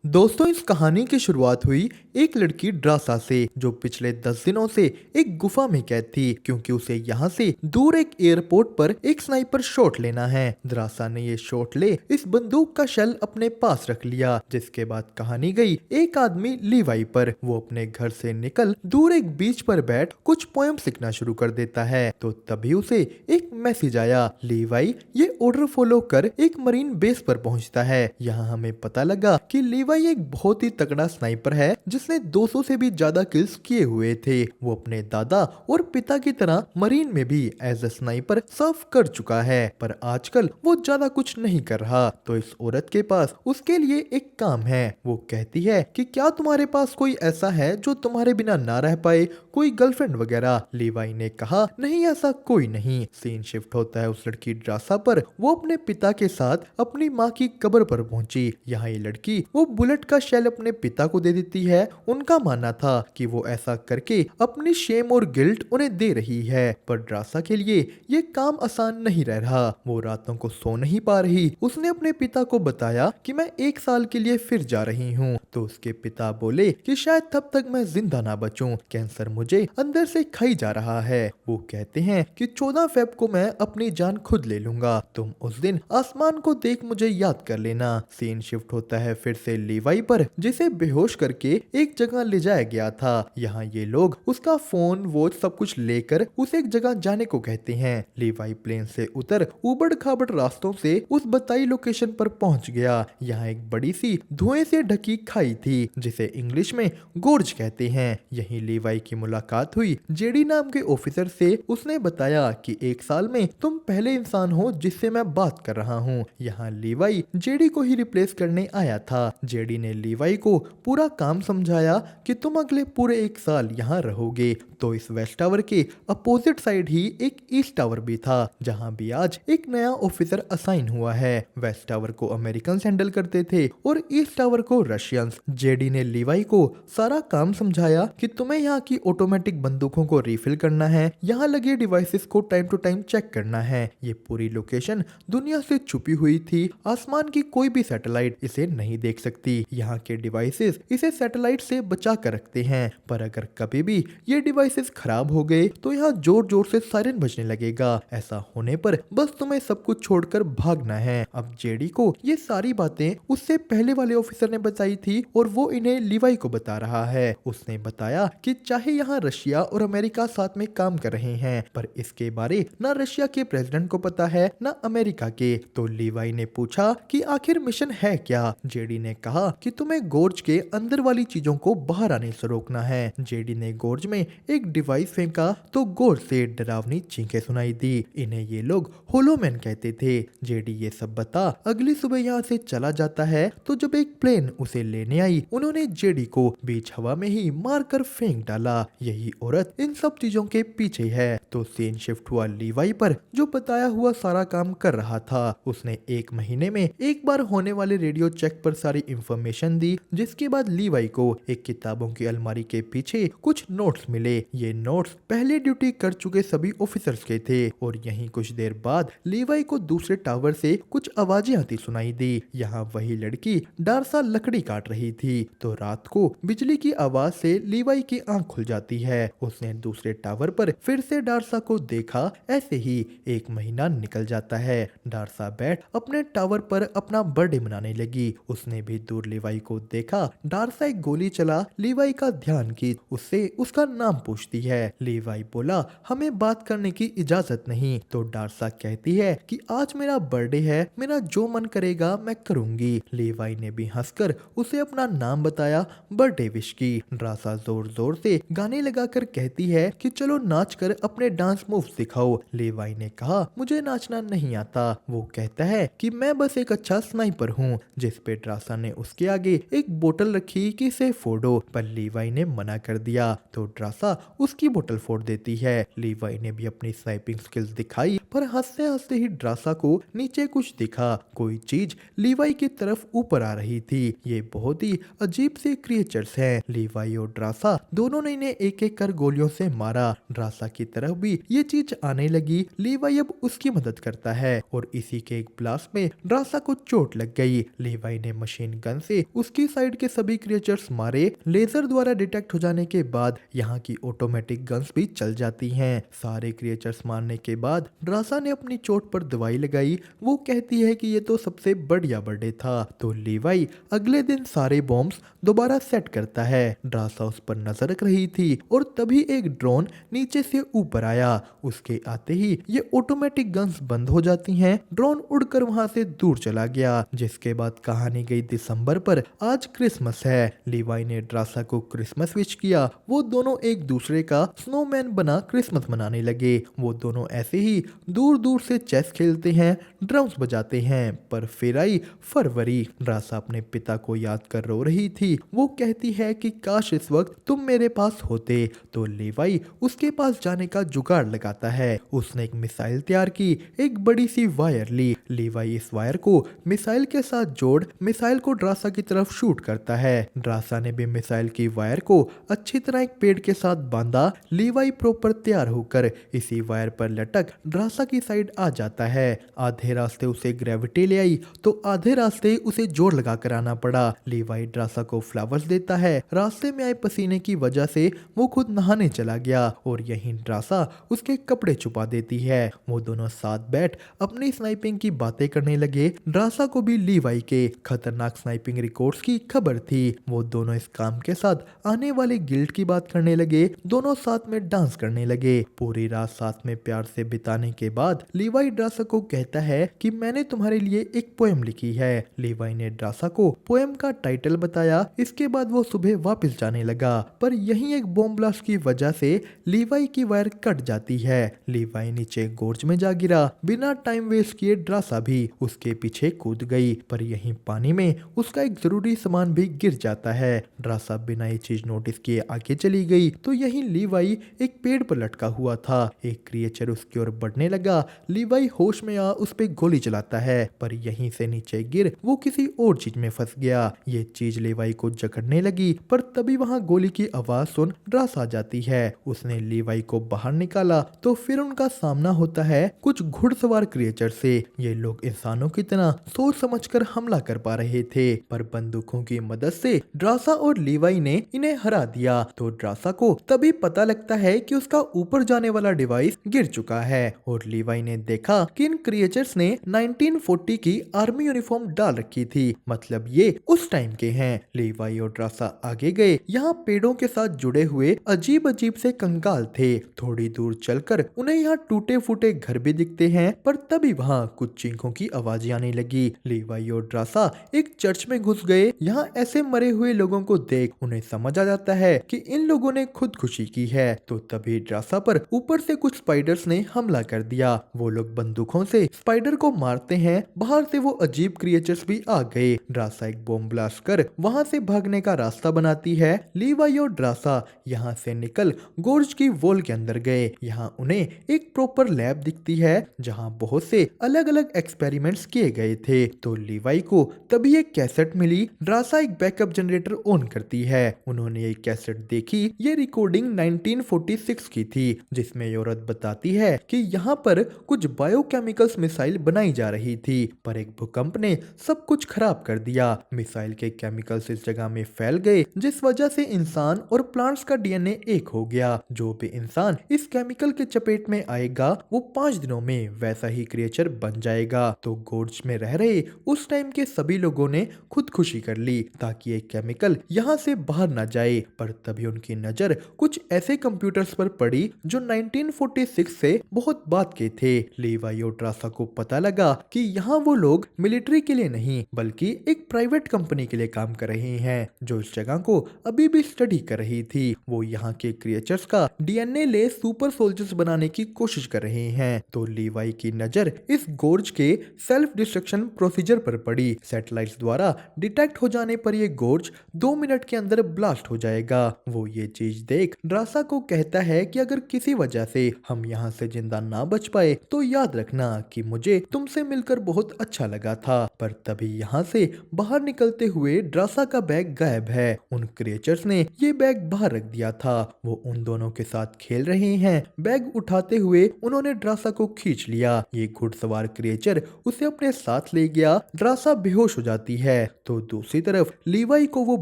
दोस्तों, इस कहानी की शुरुआत हुई एक लड़की ड्रासा से जो पिछले 10 दिनों से एक गुफा में कैद थी क्योंकि उसे यहाँ से दूर एक एयरपोर्ट पर एक स्नाइपर शॉट लेना है। द्रासा ने ये शॉट ले इस बंदूक का शेल अपने पास रख लिया, जिसके बाद कहानी गई एक आदमी लीवाई पर। वो अपने घर से निकल दूर एक बीच पर बैठ कुछ पोएम लिखना शुरू कर देता है। तो तभी उसे एक मैसेज आया। लीवाई ये ऑर्डर फॉलो कर एक मरीन बेस पर पहुंचता है। यहाँ हमें पता लगा कि लीवाई एक बहुत ही तगड़ा स्नाइपर है जिसने 200 से भी ज्यादा किल्स किए हुए थे। वो अपने दादा और पिता की तरह मरीन में भी एज अ स्नाइपर सर्व कर चुका है, पर आजकल वो ज्यादा कुछ नहीं कर रहा। तो इस औरत के पास उसके लिए एक काम है। वो कहती है कि क्या तुम्हारे पास कोई ऐसा है जो तुम्हारे बिना ना रह पाए, कोई गर्लफ्रेंड वगैरह। लीवाई ने कहा नहीं, ऐसा कोई नहीं। सीन शिफ्ट होता है उस लड़की ड्रासा पर। वो अपने पिता के साथ अपनी माँ की कब्र पर पहुंची। यहाँ ये लड़की वो बुलेट का शेल अपने पिता को दे देती है। उनका मानना था कि वो ऐसा करके अपनी शेम और गिल्ट उन्हें दे रही है, पर ड्रासा के लिए ये काम आसान नहीं रह रहा। वो रातों को सो नहीं पा रही। उसने अपने पिता को बताया कि मैं 1 साल के लिए फिर जा रही हूँ। तो उसके पिता बोले कि शायद तब तक मैं जिंदा ना बचूं, कैंसर मुझे अंदर से खाई जा रहा है। वो कहते हैं कि 14 फेब को मैं अपनी जान खुद ले लूंगा, तुम उस दिन आसमान को देख मुझे याद कर लेना। सीन शिफ्ट होता है फिर से लीवाई पर, जिसे बेहोश करके एक जगह ले जाया गया था। यहाँ ये लोग उसका फोन वॉच सब कुछ लेकर उसे एक जगह जाने को कहते हैं। लीवाई प्लेन से उतर उबड़ खाबड़ रास्तों से उस बताई लोकेशन पर पहुंच गया। यहाँ एक बड़ी सी धुएं से ढकी खाई थी जिसे इंग्लिश में गोर्ज कहते हैं। यही लीवाई की मुलाकात हुई जेडी नाम के ऑफिसर से। उसने बताया कि 1 साल में तुम पहले इंसान हो जिससे मैं बात कर रहा हूँ। यहाँ लीवाई जेडी को ही रिप्लेस करने आया था। जेडी ने लीवाई को पूरा काम समझाया कि तुम अगले पूरे 1 साल यहाँ रहोगे। तो इस वेस्ट टावर के अपोजिट साइड ही एक ईस्ट टावर भी था, जहाँ भी आज एक नया ऑफिसर असाइन हुआ है। वेस्ट टावर को अमेरिकन हैंडल करते थे और ईस्ट टावर को रशियंस। जेडी ने लीवाई को सारा काम समझाया कि तुम्हें यहाँ की ऑटोमेटिक बंदूकों को रिफिल करना है, यहाँ लगे डिवाइसेस को टाइम टू टाइम चेक करना है। ये पूरी लोकेशन दुनिया से छुपी हुई थी। आसमान की कोई भी सैटेलाइट इसे नहीं देख सकती। यहाँ के डिवाइसेस इसे सैटेलाइट से बचा कर रखते हैं, पर अगर कभी भी ये डिवाइसेस खराब हो गए तो यहाँ जोर जोर से सायरन बजने लगेगा। ऐसा होने पर बस तुम्हें सब कुछ छोड़कर भागना है। अब जेडी को ये सारी बातें उससे पहले वाले ऑफिसर ने बताई थी और वो इन्हें लीवाई को बता रहा है। उसने बताया कि चाहे यहाँ रशिया और अमेरिका साथ में काम कर रहे हैं, पर इसके बारे ना रशिया के प्रेसिडेंट को पता है ना अमेरिका के। तो लीवाई ने पूछा कि आखिर मिशन है क्या। जेडी ने कहा कि तुम्हें गोर्ज के अंदर वाली चीजों को बाहर आने से रोकना है। जेडी ने गोर्ज में एक डिवाइस फेंका तो गोर्ज से डरावनी चीखें सुनाई दी। इन्हें ये लोग होलोमैन कहते थे। जेडी ये सब बता अगली सुबह यहाँ से चला जाता है। तो जब एक प्लेन उसे लेने आई, उन्होंने जेडी को बीच हवा में ही मारकर फेंक डाला। यही औरत इन सब चीजों के पीछे है। तो सीन शिफ्ट हुआ लीवाई पर, जो बताया हुआ सारा काम कर रहा था। उसने 1 महीने में एक बार होने वाले रेडियो चेक पर सारी इंफॉर्मेशन दी, जिसके बाद लीवाई को एक किताबों की अलमारी के पीछे कुछ नोट्स मिले। ये नोट्स पहले ड्यूटी कर चुके सभी ऑफिसर्स के थे। और यहीं कुछ देर बाद लीवाई को दूसरे टावर से कुछ आवाजें आती सुनाई दी। यहाँ वही लड़की डारसा लकड़ी काट रही थी। तो रात को बिजली की आवाज से लीवाई की आंख खुल जाती है। उसने दूसरे टावर पर फिर से डारसा को देखा। ऐसे ही 1 महीना निकल जाता है। डारसा बैठ अपने टावर पर अपना बर्थडे मनाने लगी। उसने भी दूर लीवाई को देखा। डारसा एक गोली चला लीवाई का ध्यान की उससे उसका नाम पूछती है। लीवाई बोला हमें बात करने की इजाजत नहीं। तो डारसा कहती है कि आज मेरा बर्थडे है, मेरा जो मन करेगा मैं करूंगी। लीवाई ने भी हंसकर उसे अपना नाम बताया, बर्थडे विश की। डारसा जोर जोर से गाने लगाकर कहती है कि चलो नाच कर अपने डांस मूव दिखाओ। लीवाई ने कहा मुझे नाचना नहीं आता। वो कहता है कि मैं बस एक अच्छा स्नाइपर हूँ। जिस पे ड्रासा ने उसके आगे एक बोतल रखी कि इसे फोड़ो, पर लीवाई ने मना कर दिया। तो ड्रासा उसकी बोतल फोड़ देती है। लीवाई ने भी अपनी स्नाइपिंग स्किल्स दिखाई, पर हंसते हंसते ही ड्रासा को नीचे कुछ दिखा। कोई चीज लीवाई की तरफ ऊपर आ रही थी। ये बहुत ही अजीब से क्रिएचर्स हैं। लीवाई और ड्रासा दोनों ने इन्हें एक एक कर गोलियों से मारा। ड्रासा की तरफ भी ये चीज आने लगी। लीवाई अब उसकी मदद करता है और इसी के एक ब्लास्ट में ड्रासा को चोट लग गई। लीवाई ने मशीन गन गन से उसकी साइड के सभी क्रिएचर्स मारे। लेजर द्वारा डिटेक्ट हो जाने के बाद यहाँ की ऑटोमेटिक गन्स भी चल जाती हैं। सारे क्रिएचर्स मारने के बाद ड्रासा ने अपनी चोट पर दवाई लगाई। वो कहती है कि ये तो सबसे बढ़िया बर्थडे था। तो लीवाई अगले दिन सारे बॉम्ब्स दोबारा सेट करता है। ड्रासा उस पर नजर रख रही थी और तभी एक ड्रोन नीचे से ऊपर आया। उसके आते ही ये ऑटोमेटिक गन्स बंद हो जाती हैं। ड्रोन उड़कर वहां से दूर चला गया। जिसके बाद कहानी गई दिसंबर पर। आज क्रिसमस है। लीवाई ने ड्रासा को क्रिसमस विश किया। वो दोनों एक दूसरे का स्नोमैन बना क्रिसमस मनाने लगे। वो दोनों ऐसे ही दूर दूर से चेस खेलते हैं, ड्रम्स बजाते हैं। पर फिर आई फरवरी। ड्रासा अपने पिता को याद कर रो रही थी। वो कहती है कि काश इस वक्त तुम मेरे पास होते। तो लीवाई उसके पास जाने का जुगाड़ लगाता है। उसने एक मिसाइल तैयार की, एक बड़ी सी वायर ली। लीवाई इस वायर को मिसाइल के साथ जोड़ मिसाइल को ड्रासा की तरफ शूट करता है। ड्रासा ने भी मिसाइल की वायर को अच्छी तरह एक पेड़ के साथ बांधा। लीवाई प्रॉपर तैयार होकर इसी वायर पर लटक ड्रासा की साइड आ जाता है। आधे रास्ते उसे ग्रेविटी ले आई तो आधे रास्ते उसे जोर लगा कर आना पड़ा। लीवाई ड्रासा को फ्लावर्स देता है। रास्ते में आए पसीने की वजह से वो खुद नहाने चला गया और यहीं ड्रासा उसके कपड़े छुपा देती है। वो दोनों साथ बैठ अपनी स्नाइपिंग की बातें करने लगे। ड्रासा को भी लीवाई के खतरनाक स्नाइपिंग रिकॉर्ड्स की खबर थी। वो दोनों इस काम के साथ आने वाले गिल्ड की बात करने लगे। दोनों साथ में डांस करने लगे। पूरी रात साथ में प्यार से बिताने के बाद लीवाई ड्रासा को कहता है कि मैंने तुम्हारे लिए एक पोएम लिखी है। लीवाई ने ड्रासा को पोएम का टाइटल बताया। इसके बाद वो सुबह वापस जाने लगा। पर यहीं एक बॉम्ब ब्लास्ट की वजह से लीवाई की वायर कट जाती है। लीवाई नीचे गोर्ज में जा गिरा। बिना टाइम वेस्ट किए ड्रासा भी उसके पीछे कूद गई। पर यहीं पानी में उसका एक जरूरी सामान भी गिर जाता है। ड्रासा बिना ये चीज नोटिस किए आगे चली गई तो यहीं लीवाई एक पेड़ पर लटका हुआ था। एक क्रिएचर उसकी ओर बढ़ने लगा। लीवाई होश में आ उस पे गोली चलाता है पर यहीं से नीचे गिर वो किसी और चीज में फंस गया। ये चीज लीवाई को जकड़ने लगी पर तभी वहां गोली की आवाज सुन ड्रासा आ जाती है। उसने लीवाई को बाहर निकाला तो फिर उनका सामना होता है कुछ घुड़सवार क्रिएचर से। ये लोग इंसानों की तरह सोच समझकर हमला कर पा रहे थे पर बंदूकों की मदद से ड्रासा और लीवाई ने इन्हें हरा दिया। तो ड्रासा को तभी पता लगता है कि उसका ऊपर जाने वाला डिवाइस गिर चुका है और लीवाई ने देखा कि इन क्रिएचर्स ने 1940 की आर्मी यूनिफॉर्म डाल रखी थी। मतलब ये उस टाइम के हैं। लीवाई और ड्रासा आगे गए। यहाँ पेड़ों के साथ जुड़े हुए अजीब अजीब से कंकाल थे। थोड़ी दूर चलकर उन्हें यहाँ टूटे फूटे घर भी दिखते हैं पर तभी वहाँ कुछ चीखों की आवाजें आने लगी। लीवाई और ड्रासा एक चर्च में घुस गए। यहाँ ऐसे मरे हुए लोगों को देख उन्हें समझ आ जाता है कि इन लोगों ने खुदकुशी की है। तो तभी ड्रासा पर ऊपर से कुछ स्पाइडर्स ने हमला कर दिया। वो लोग बंदूकों से स्पाइडर को मारते हैं। बाहर से वो अजीब क्रिएचर्स भी आ गए। ड्रासा एक बॉम्ब ब्लास्ट कर वहां से भागने का रास्ता बनाती है। लीवाई और ड्रासा यहाँ से निकल गोर्ज की वॉल के अंदर गए। यहाँ उन्हें एक प्रॉपर लैब दिखती है जहाँ बहुत से अलग अलग एक्सपेरिमेंट्स किए गए थे। तो लीवाई को तभी एक कैसेट मिली। ड्रासा एक बैकअप जनरेटर ऑन करती है। उन्होंने एक कैसेट देखी। ये रिकॉर्डिंग 1946 की थी जिसमें ये औरत बताती है कि यहाँ पर कुछ बायोकेमिकल्स मिसाइल बनाई जा रही थी पर एक भूकंप ने सब कुछ खराब कर दिया। मिसाइल के केमिकल्स इस जगह में फैल गए जिस वजह से इंसान और प्लांट्स का डीएनए एक हो गया। जो भी इंसान इस केमिकल के चपेट में आएगा वो 5 दिनों में वैसा ही क्रिएचर बन जाएगा। तो गोर्ज में रह रहे उस टाइम के सभी लोगों ने खुदकुशी कर ली ताकि ये केमिकल यहाँ से बाहर ना जाए। पर तभी उनकी नजर कुछ ऐसे कंप्यूटर्स पर पड़ी जो 1946 से बहुत बाद के थे। लीवाई और ड्रासा को पता लगा कि यहाँ वो लोग मिलिट्री के लिए नहीं बल्कि एक प्राइवेट कंपनी के लिए काम कर रहे हैं जो इस जगह को अभी भी स्टडी कर रही थी। वो यहाँ के क्रिएचर्स का डीएनए ले सुपर सोल्जर्स बनाने की कोशिश कर रहे हैं। तो लीवाई की नजर इस गोर्ज के सेल्फ डिस्ट्रक्शन प्रोसीजर पर पड़ी। सैटेलाइट्स द्वारा डिटेक्ट हो जाने पर ये गोर्ज 2 मिनट के अंदर ब्लास्ट हो जाएगा। वो ये चीज देख ड्रासा को कहता है कि अगर किसी वजह से हम यहाँ से जिंदा ना बच पाए तो याद रखना कि मुझे तुमसे मिलकर बहुत अच्छा लगा था। पर तभी यहाँ से बाहर निकलते हुए ड्रासा का बैग गायब है। उन क्रिएचर्स ने ये बैग बाहर रख दिया था। वो उन दोनों के साथ खेल रहे हैं। बैग उठाते हुए उन्होंने ड्रासा को खींच लिया। ये घुड़सवार क्रिएचर उसे अपने साथ ले गया। ड्रासा बेहोश हो जाती है। तो दूसरी तरफ लीवाई को वो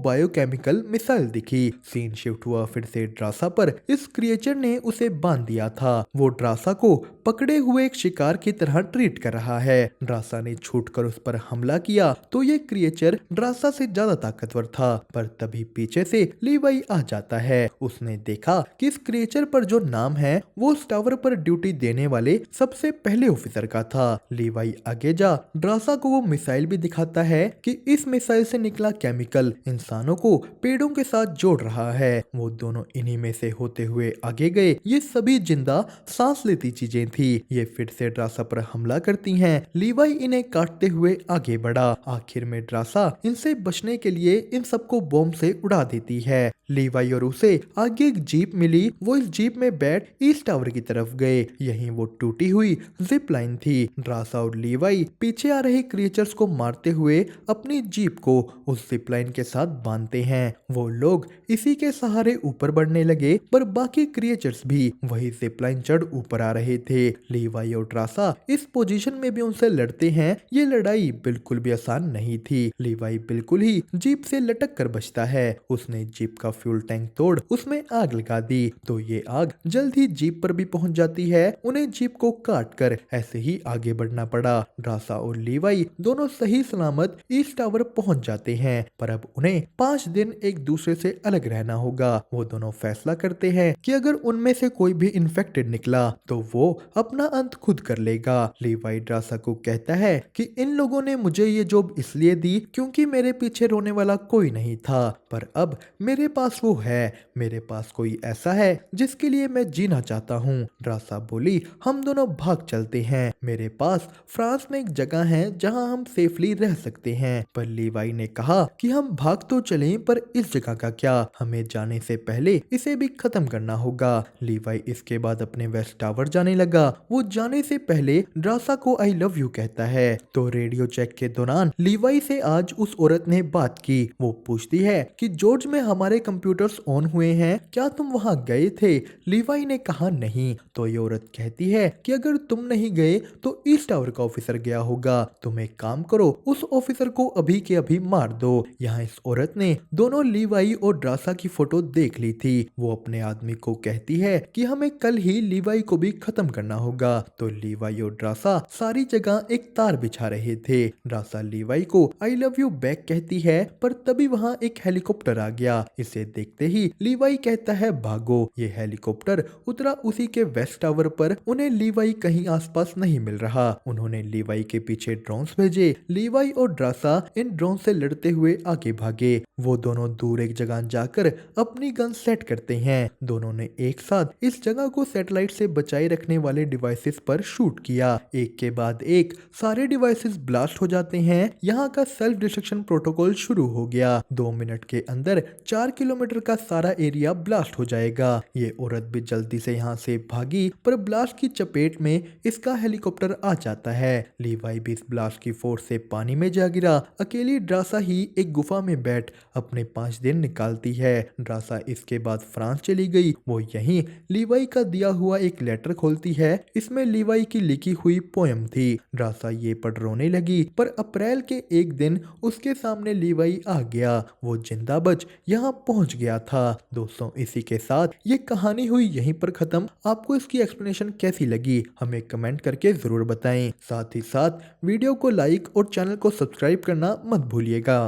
बायोकेमिकल मिसाइल दिखी। सीन शिफ्ट हुआ फिर से ड्रासा पर। इस क्रिएचर ने उसे बांध दिया था। वो ड्रासा को पकड़े हुए एक शिकार की तरह ट्रीट कर रहा है। ड्रासा ने छूटकर उस पर हमला किया तो ये क्रिएचर ड्रासा से ज्यादा ताकतवर था, पर तभी पीछे से लीवाई आ जाता है। उसने देखा कि इस क्रिएचर पर जो नाम है वो उस टावर पर ड्यूटी देने वाले सबसे पहले ऑफिसर का था। लीवाई आगे जा ड्रासा को वो मिसाइल भी दिखाता है कि इस मिसाइल से निकला केमिकल इंसानों को पेड़ों के साथ जोड़ रहा है। वो दोनों इन्हीं में से होते हुए आगे गए। ये सभी जिंदा सांस लेती चीजें थी। ये फिर से ड्रासा पर हमला करती हैं। लीवाई इन्हें काटते हुए आगे बढ़ा। आखिर में ड्रासा इनसे बचने के लिए इन सबको बॉम्ब से उड़ा देती है। लीवाई और उसे आगे एक जीप मिली। वो इस जीप में बैठ ईस्ट टावर की तरफ गए। यहीं वो टूटी हुई जिप लाइन थी। ड्रासा और लीवाई पीछे आ रहे क्रिएचर्स को मारते हुए अपनी जीप को उस जिप लाइन के साथ बांधते हैं। वो लोग इसी के सहारे ऊपर बढ़ने लगे, पर बाकी क्रिएचर्स भी वही जिप लाइन चढ़ ऊपर आ रहे थे। लीवाई और ड्रासा इस पोजीशन में भी उनसे लड़ते हैं। ये लड़ाई बिल्कुल भी आसान नहीं थी। लीवाई बिल्कुल ही जीप से लटक कर बचता है। उसने जीप का फ्यूल टैंक तोड़ उसमें आग लगा दी तो ये आग जल्द ही जीप पर भी पहुंच जाती है। उन्हें जीप को काट कर ऐसे ही आगे बढ़ना पड़ा। ड्रासा और लीवाई दोनों सही सलामत ईस्ट टावर पहुंच जाते हैं, पर अब उन्हें 5 दिन एक दूसरे से अलग रहना होगा। वो दोनों फैसला करते हैं कि अगर उनमें से कोई भी इन्फेक्टेड निकला तो वो अपना अंत खुद कर लेगा। लीवाई ड्रासा को कहता है कि इन लोगों ने मुझे ये जॉब इसलिए दी क्योंकि मेरे पीछे रोने वाला कोई नहीं था, पर अब मेरे पास वो है। मेरे पास कोई ऐसा है जिसके लिए मैं जीना चाहता हूँ। ड्रासा बोली, हम दोनों भाग चलते हैं। मेरे पास फ्रांस में एक जगह है जहाँ हम सेफली रह सकते हैं। पर लीवाई ने कहा कि हम भाग तो चलें, पर इस जगह का क्या? हमें जाने से पहले इसे भी खत्म करना होगा। लीवाई इसके बाद अपने वेस्ट टावर जाने लगा। वो जाने से पहले ड्रासा को आई लव यू कहता है। तो रेडियो चेक के दौरान लीवाई से आज उस औरत ने बात की। वो पूछती है कि जॉर्ज में हमारे कंप्यूटर्स ऑन हुए हैं, क्या तुम वहां गए थे? लीवाई ने कहा नहीं। तो ये औरत कहती है कि अगर तुम नहीं गए तो ईस्ट टावर का ऑफिसर गया होगा। तुम एक काम करो, उस ऑफिसर को अभी के अभी मार दो। यहाँ इस औरत ने दोनों लीवाई और ड्रासा की फोटो देख ली थी। वो अपने आदमी को कहती है कि हमें कल ही लीवाई को भी खत्म करना होगा। तो लीवाई और ड्रासा सारी जगह एक तार बिछा रहे थे। ड्रासा लीवाई को आई लव यू बैक कहती है, पर तभी वहाँ एक हेलीकॉप्टर आ गया। इसे देखते ही लीवाई कहता है भागो। ये हेलीकॉप्टर उतरा उसी के वेस्ट टावर पर। उन्हें लीवाई कहीं आसपास नहीं मिल रहा। उन्होंने लीवाई के पीछे ड्रोन्स भेजे। लीवाई और ड्रासा इन ड्रोन से लड़ते हुए आगे भागे। वो दोनों दूर एक जगह जाकर अपनी गन सेट करते हैं। दोनों ने एक साथ इस जगह को सैटेलाइट से बचाए रखने वाले डिवाइसेस पर शूट किया। एक के बाद एक सारे डिवाइसेस ब्लास्ट हो जाते हैं। यहाँ का सेल्फ डिस्ट्रक्शन प्रोटोकॉल शुरू हो गया। 2 मिनट के अंदर 4 किलोमीटर का सारा एरिया ब्लास्ट हो जाएगा। ये औरत भी जल्दी से यहाँ से भागी, पर ब्लास्ट की चपेट में इसका हेलीकॉप्टर आ जाता है। लीवाई भी इस ब्लास्ट की फोर्स से पानी में जा गिरा। अकेली ड्रासा ही एक गुफा में बैठ अपने 5 दिन निकालती है। ड्रासा इसके बाद फ्रांस चली गई। वो यहीं लीवाई का दिया हुआ एक लेटर खोलती है। इसमें लीवाई की लिखी हुई पोयम थी। ड्रासा ये पढ़ रोने लगी, पर अप्रैल के एक दिन उसके सामने लीवाई आ गया। वो जिंदा बच यहाँ पहुंच गया था। दोस्तों, इसी के साथ ये कहानी हुई यहीं पर खत्म। आपको इसकी एक्सप्लेनेशन कैसी लगी हमें कमेंट करके जरूर बताएं। साथ ही साथ वीडियो को लाइक और चैनल को सब्सक्राइब करना मत भूलिएगा।